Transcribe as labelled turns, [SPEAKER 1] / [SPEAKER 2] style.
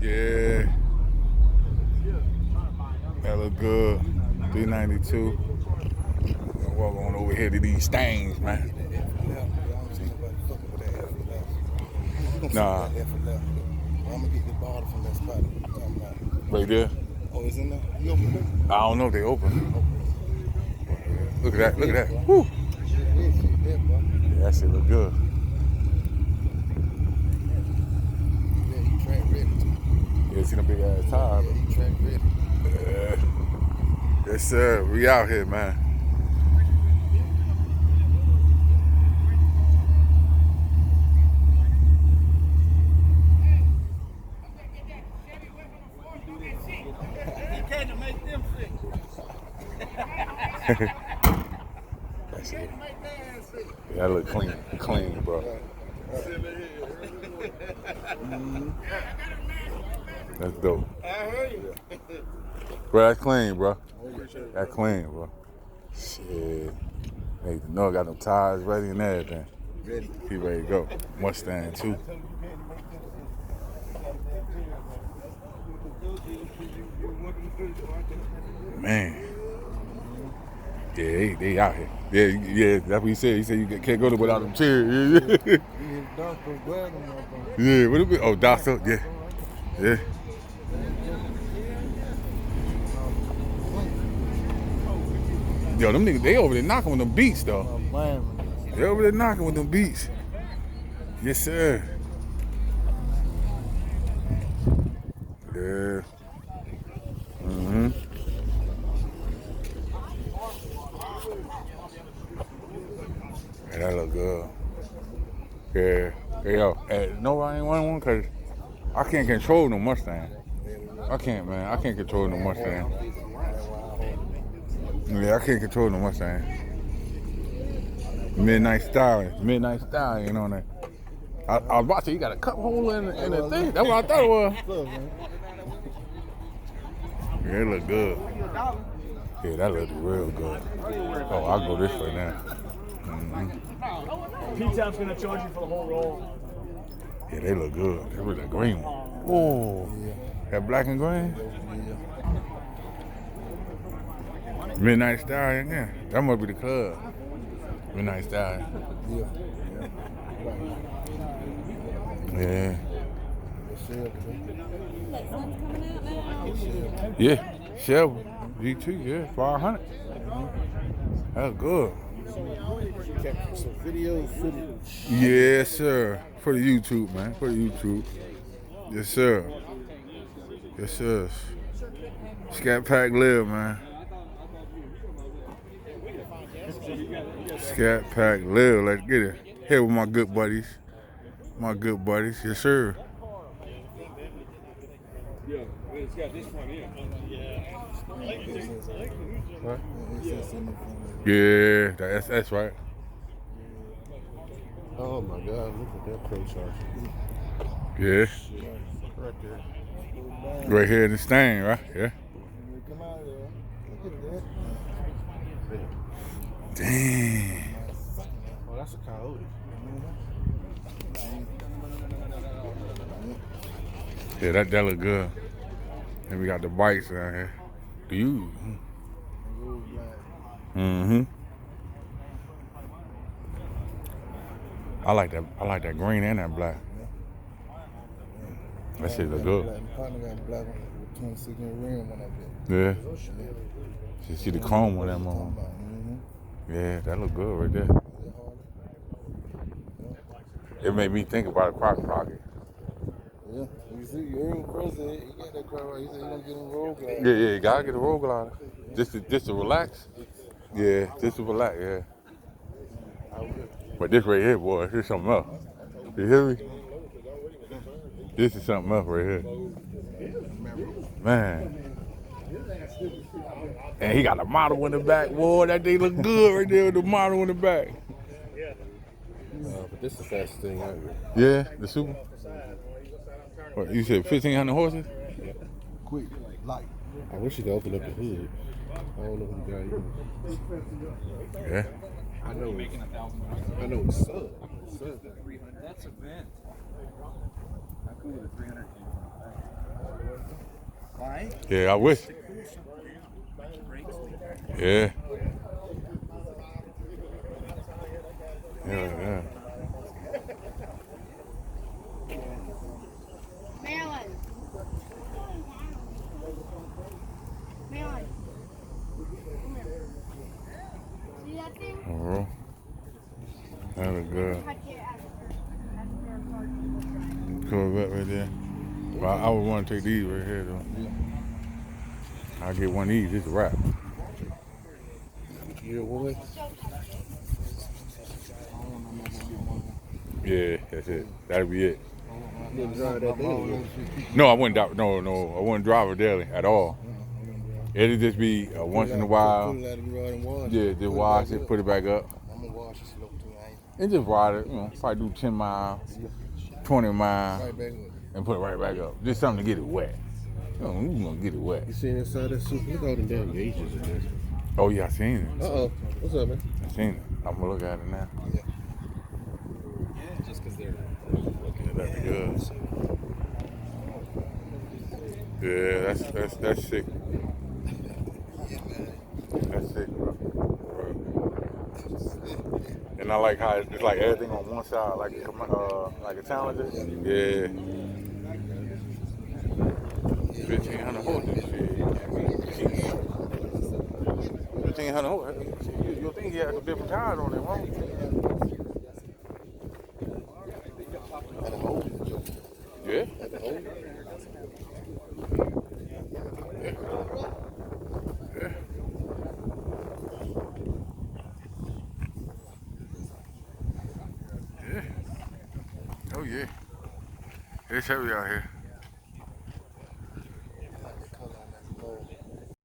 [SPEAKER 1] Yeah. That look good. 392. Walk on over here to these stains, man. Nah.
[SPEAKER 2] I'm gonna get the bottle from that spot.
[SPEAKER 1] Right there?
[SPEAKER 2] Oh, it's in there? You open it?
[SPEAKER 1] I don't know if they open. Look at that. Look at that. Woo. Yeah, that shit look good.
[SPEAKER 2] Yeah, he track ready too.
[SPEAKER 1] Yeah, see them big ass tires.
[SPEAKER 2] Yeah, he track ready.
[SPEAKER 1] Yeah. Yes, sir. We out here, man. That's it. Yeah, that look clean, bro. That's dope. Bro, that's clean, bro. That's clean, bro. Shit. Hey, you know I got them tires ready and everything. He ready to go. Mustang too. Man. Yeah, they out here. Yeah, that's what he said. He said you can't go there without them chairs. Yeah, what it be? Oh, doctor. Yeah. Yeah. Yo, them niggas, they over there knocking with them beats, though. They over there knocking with them beats. Yes, sir. Yeah. Yeah, that look good. Yeah. Yo, no, I ain't one because I can't control no Mustang. I can't, man. I can't control no Mustang. Yeah, I can't control no Mustang. Midnight Stallion, you know that. I was watching. You got a cup holder in the thing. That's what I thought it was. Yeah, it look good. Yeah, that look real good. Oh, I'll go this way now.
[SPEAKER 3] P-Town's gonna charge you for the whole roll.
[SPEAKER 1] Yeah, they look good. They was a green one. Oh, that black and green. Midnight Stallion, yeah. That must be the club. Midnight Stallion. Yeah. Yeah. Shelby. G2, yeah. 500. That's good.
[SPEAKER 2] Some video footage.
[SPEAKER 1] Yes, sir. For the YouTube, man. For the YouTube. Yes, sir. Yes, sir. Scat Pack live, man. Scat Pack live. Let's get it. Here with my good buddies. My good buddies. Yes, sir.
[SPEAKER 3] It's got this one in.
[SPEAKER 1] What? Yeah, that's right.
[SPEAKER 2] Oh my God, look at that pro charger.
[SPEAKER 1] Yeah.
[SPEAKER 2] Right there.
[SPEAKER 1] Right here in the stain, right? Yeah.
[SPEAKER 2] Come out of there. Look at that.
[SPEAKER 1] Damn.
[SPEAKER 2] Oh, that's a Coyote.
[SPEAKER 1] Yeah, that look good. And we got the bikes down here. Do you? Mm-hmm. I like that green and that black. That shit look good.
[SPEAKER 2] Partner got the black one with 26 inch rim on that bit.
[SPEAKER 1] Yeah. You see the chrome on that one. Yeah, that look good right there. It made me think about a crock pocket.
[SPEAKER 2] Yeah, you see, Earl President, he got that car right. He said he gonna get him road glider.
[SPEAKER 1] Yeah, you gotta get a road glider. Just to relax. Yeah, just to relax. Yeah. But this right here, boy, this is something else. You hear me? This is something else right here. Man. And he got a model in the back, boy. That thing look good right there with the model in the back.
[SPEAKER 2] But this is the fastest thing out here.
[SPEAKER 1] Yeah, the Super. What, you said 1,500 horses?
[SPEAKER 2] Yeah. Quick, light. I wish you could open up the hood. I don't know who the guy is.
[SPEAKER 1] Yeah.
[SPEAKER 2] I know his son.
[SPEAKER 3] That's a vent. How cool would a 300 came from?
[SPEAKER 4] Why?
[SPEAKER 1] Yeah, I wish. Yeah. Yeah.
[SPEAKER 5] Maryland. Maryland. Come here. See that thing?
[SPEAKER 1] Oh, that was good.
[SPEAKER 5] Touch it as their card.
[SPEAKER 1] Corvette right there. Well, I would want to take these right here though. I'll get one of these. It's a wrap.
[SPEAKER 2] You what?
[SPEAKER 1] Yeah, that's it. That'll be it.
[SPEAKER 2] You didn't drive that daily.
[SPEAKER 1] No, I wouldn't. No, I wouldn't drive it daily at all. It'll just be once in a while.
[SPEAKER 2] Put it out of the garage and wash.
[SPEAKER 1] Yeah, just wash it, put it back up,
[SPEAKER 2] I'm gonna wash it slow too. I ain't
[SPEAKER 1] and just ride it. You know, probably do 10 miles, 20 miles,
[SPEAKER 2] right back with it.
[SPEAKER 1] and put it right back up. Just something to get it wet. You know, you gonna get it wet.
[SPEAKER 2] You seen inside that suit? Look at all them damn gauges in there.
[SPEAKER 1] Oh yeah, I seen it.
[SPEAKER 2] Uh-oh. What's up, man?
[SPEAKER 1] I seen it. I'm gonna look at it now.
[SPEAKER 2] Yeah.
[SPEAKER 4] Just because they're
[SPEAKER 1] Yeah, that'd be good. Yeah, that's sick. That's sick, bro. And I like how it's like everything on one side, like a Challenger. Yeah. 1,500 horses. Shit. 1,500 horses. You'll think he had some different tires on it, won't you?
[SPEAKER 2] At a hole.
[SPEAKER 1] Yeah.
[SPEAKER 2] At the hole.
[SPEAKER 1] Oh yeah. It's heavy out here.